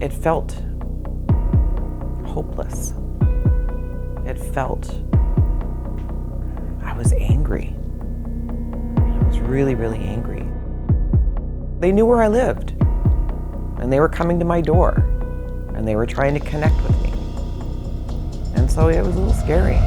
It felt hopeless. It felt, I was angry. I was really, really angry. They knew where I lived, and they were coming to my door, and they were trying to connect with me. And so it was a little scary.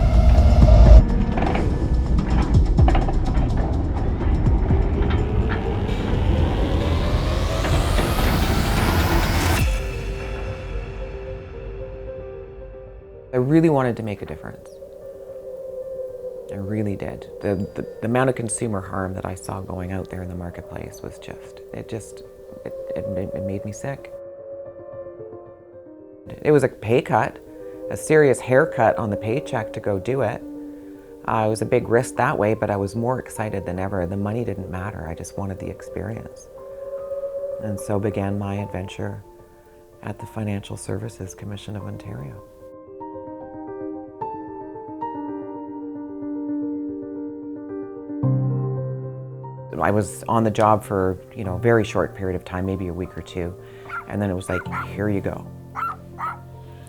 I really wanted to make a difference. I really did. The amount of consumer harm that I saw going out there in the marketplace was it made me sick. It was a pay cut, a serious haircut on the paycheck to go do it. It was a big risk that way, but I was more excited than ever. The money didn't matter, I just wanted the experience. And so began my adventure at the Financial Services Commission of Ontario. I was on the job for, a very short period of time, maybe a week or two. And then it was like, here you go.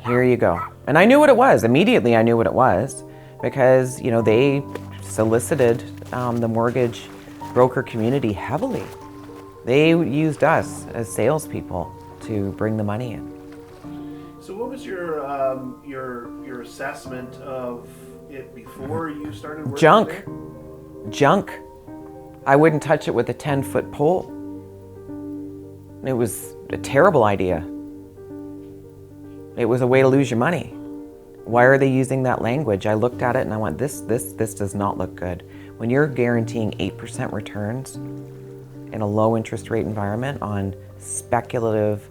Here you go. And I knew what it was. Immediately I knew what it was because, they solicited the mortgage broker community heavily. They used us as salespeople to bring the money in. So what was your assessment of it before you started working there? Junk. I wouldn't touch it with a 10-foot pole. It was a terrible idea. It was a way to lose your money. Why are they using that language? I looked at it and I went, this does not look good. When you're guaranteeing 8% returns in a low interest rate environment on speculative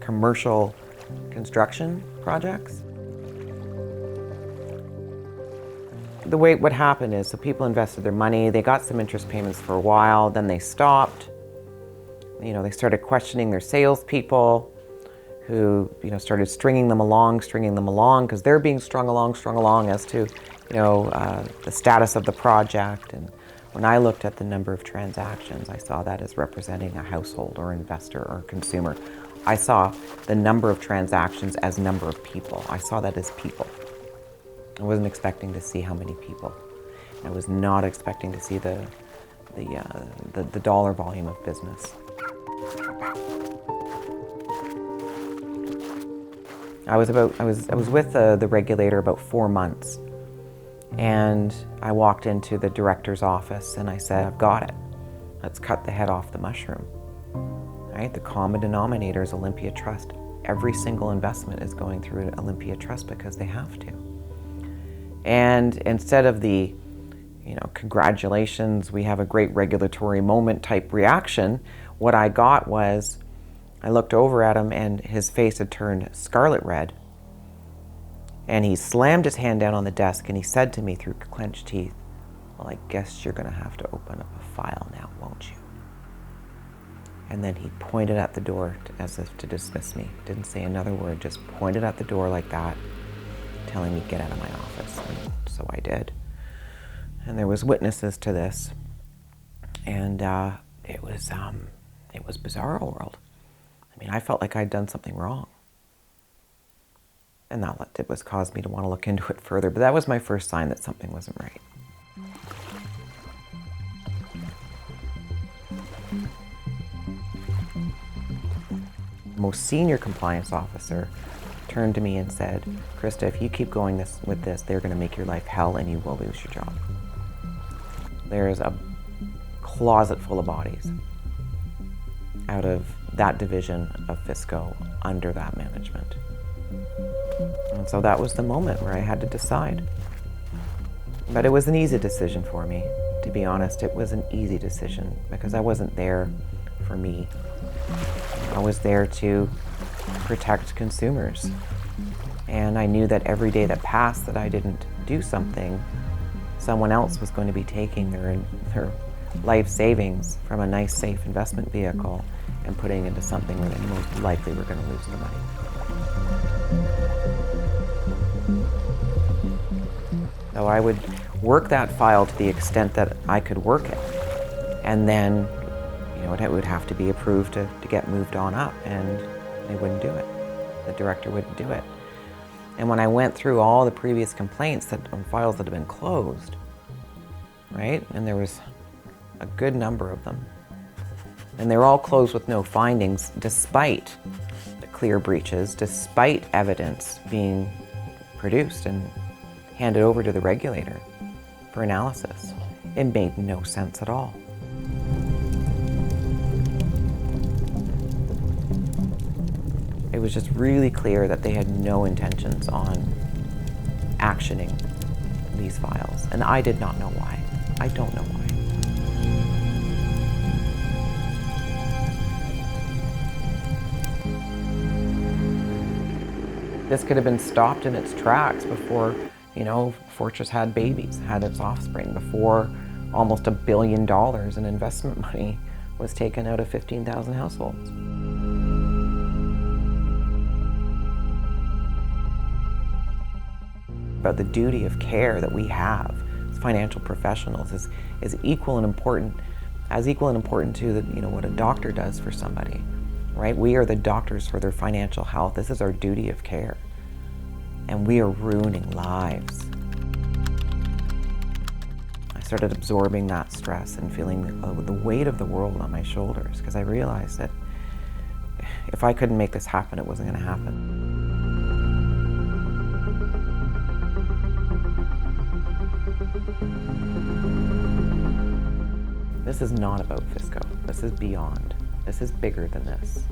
commercial construction projects, what happened is, so people invested their money, they got some interest payments for a while, then they stopped. They started questioning their salespeople who, started stringing them along because they're being strung along as to, the status of the project. And when I looked at the number of transactions, I saw that as representing a household or investor or consumer. I saw the number of transactions as number of people. I saw that as people. I wasn't expecting to see how many people. I was not expecting to see the dollar volume of business. I was with the regulator about 4 months, and I walked into the director's office and I said, I've got it. Let's cut the head off the mushroom. Right? The common denominator is Olympia Trust. Every single investment is going through Olympia Trust because they have to. And instead of the, congratulations, we have a great regulatory moment type reaction, what I got was, I looked over at him and his face had turned scarlet red. And he slammed his hand down on the desk and he said to me through clenched teeth, well, I guess you're gonna have to open up a file now, won't you? And then he pointed at the door as if to dismiss me. Didn't say another word, just pointed at the door like that, telling me get out of my office, and so I did. And there was witnesses to this, and it was bizarro world. I mean, I felt like I'd done something wrong, and that it was caused me to want to look into it further. But that was my first sign that something wasn't right. The most senior compliance officer turned to me and said, Krista, if you keep going with this, they're going to make your life hell and you will lose your job. There's a closet full of bodies out of that division of Fisco under that management. And so that was the moment where I had to decide. But it was an easy decision for me. To be honest, it was an easy decision because I wasn't there for me. I was there to protect consumers. And I knew that every day that passed that I didn't do something, someone else was going to be taking their life savings from a nice, safe investment vehicle and putting into something where they most likely were going to lose the money. So I would work that file to the extent that I could work it. And then, it would have to be approved to get moved on up. And They wouldn't do it. The director wouldn't do it. And when I went through all the previous complaints on files that had been closed, right? And there was a good number of them. And they were all closed with no findings, despite the clear breaches, despite evidence being produced and handed over to the regulator for analysis. It made no sense at all. It was just really clear that they had no intentions on actioning these files. And I did not know why. I don't know why. This could have been stopped in its tracks before, Fortress had babies, had its offspring, before almost $1 billion in investment money was taken out of 15,000 households. About the duty of care that we have as financial professionals is equal and important to what a doctor does for somebody, right? We are the doctors for their financial health. This is our duty of care, and we are ruining lives. I started absorbing that stress and feeling the weight of the world on my shoulders, because I realized that if I couldn't make this happen, it wasn't going to happen. This is not about Fisco. This is beyond. This is bigger than this.